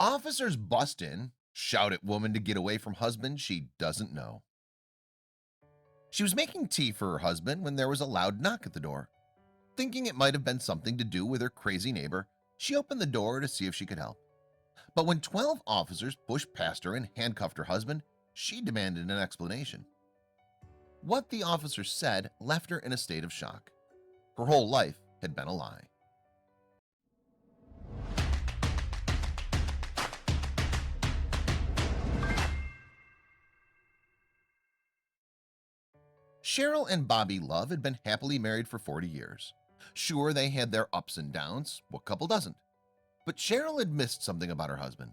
Officers bust in, shout at woman to get away from husband she doesn't know. She was making tea for her husband when there was a loud knock at the door. Thinking it might have been something to do with her crazy neighbor, she opened the door to see if she could help. But when 12 officers pushed past her and handcuffed her husband, she demanded an explanation. What the officers said left her in a state of shock. Her whole life had been a lie. Cheryl and Bobby Love had been happily married for 40 years. Sure, they had their ups and downs, what couple doesn't? But Cheryl had missed something about her husband.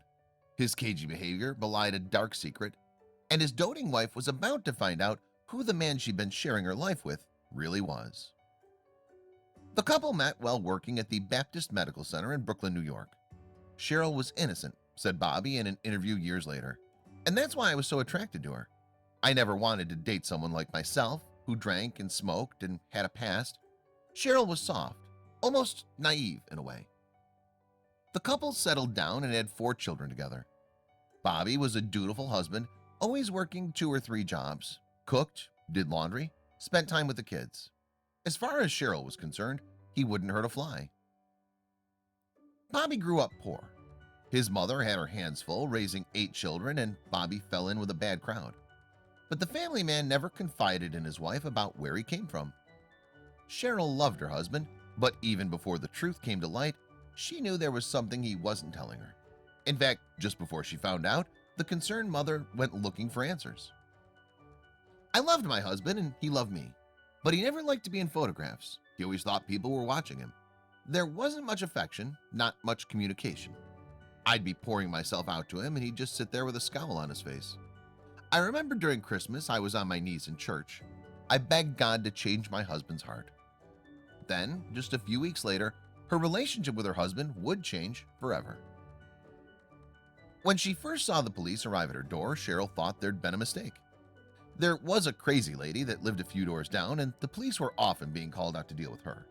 His cagey behavior belied a dark secret, and his doting wife was about to find out who the man she'd been sharing her life with really was. The couple met while working at the Baptist Medical Center in Brooklyn, New York. Cheryl was innocent, said Bobby in an interview years later, and that's why I was so attracted to her. I never wanted to date someone like myself who drank and smoked and had a past. Cheryl was soft, almost naive in a way. The couple settled down and had 4 children together. Bobby was a dutiful husband, always working 2 or 3 jobs, cooked, did laundry, spent time with the kids. As far as Cheryl was concerned, he wouldn't hurt a fly. Bobby grew up poor. His mother had her hands full raising 8 children, and Bobby fell in with a bad crowd. But the family man never confided in his wife about where he came from. Cheryl loved her husband, but even before the truth came to light, she knew there was something he wasn't telling her. In fact, just before she found out, the concerned mother went looking for answers. I loved my husband and he loved me, but he never liked to be in photographs. He always thought people were watching him. There wasn't much affection, not much communication. I'd be pouring myself out to him and he'd just sit there with a scowl on his face. I remember during Christmas I was on my knees in church. I begged God to change my husband's heart. Then, just a few weeks later, her relationship with her husband would change forever. When she first saw the police arrive at her door, Cheryl thought there'd been a mistake. There was a crazy lady that lived a few doors down, and the police were often being called out to deal with her.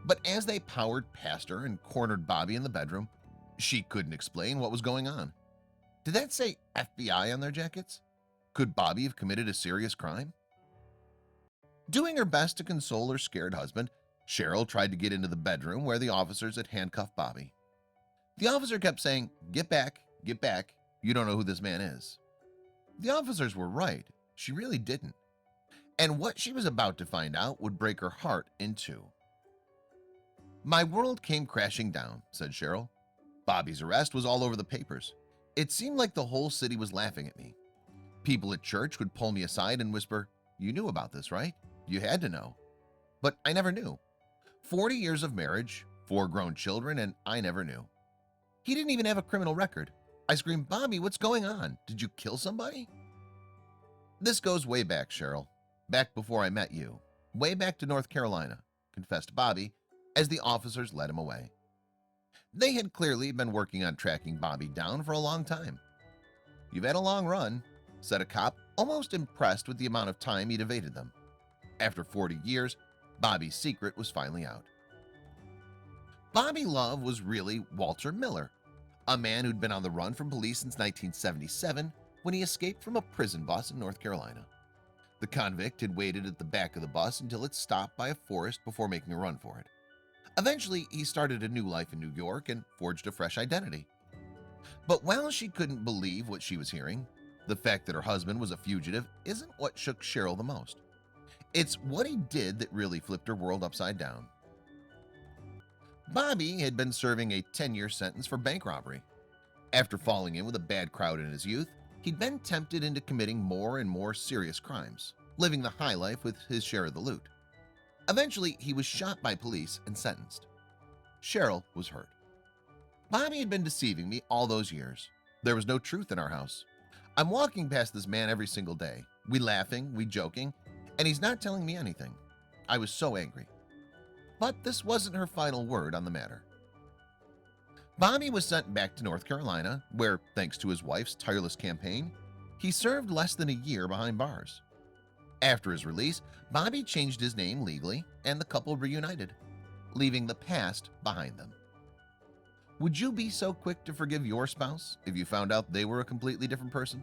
But as they powered past her and cornered Bobby in the bedroom, she couldn't explain what was going on. Did that say FBI on their jackets? Could Bobby have committed a serious crime? Doing her best to console her scared husband, Cheryl tried to get into the bedroom where the officers had handcuffed Bobby. The officer kept saying, get back, you don't know who this man is." The officers were right, she really didn't. And what she was about to find out would break her heart in two. "My world came crashing down," said Cheryl. "Bobby's arrest was all over the papers. It seemed like the whole city was laughing at me. People at church would pull me aside and whisper, 'You knew about this, right? You had to know.' But I never knew. 40 years of marriage, 4 grown children, and I never knew. He didn't even have a criminal record. I screamed, 'Bobby, what's going on? Did you kill somebody?' This goes way back, Cheryl. Back before I met you. Way back to North Carolina," confessed Bobby as the officers led him away. They had clearly been working on tracking Bobby down for a long time. "You've had a long run," said a cop, almost impressed with the amount of time he'd evaded them. After 40 years, Bobby's secret was finally out. Bobby Love was really Walter Miller, a man who'd been on the run from police since 1977 when he escaped from a prison bus in North Carolina. The convict had waited at the back of the bus until it stopped by a forest before making a run for it. Eventually, he started a new life in New York and forged a fresh identity. But while she couldn't believe what she was hearing, the fact that her husband was a fugitive isn't what shook Cheryl the most. It's what he did that really flipped her world upside down. Bobby had been serving a 10-year sentence for bank robbery. After falling in with a bad crowd in his youth, he'd been tempted into committing more and more serious crimes, living the high life with his share of the loot. Eventually, he was shot by police and sentenced. Cheryl was hurt. "Bobby had been deceiving me all those years. There was no truth in our house. I'm walking past this man every single day. We laughing, we joking, and he's not telling me anything. I was so angry." But this wasn't her final word on the matter. Bobby was sent back to North Carolina, where, thanks to his wife's tireless campaign, he served less than a year behind bars. After his release, Bobby changed his name legally and the couple reunited, leaving the past behind them. Would you be so quick to forgive your spouse if you found out they were a completely different person?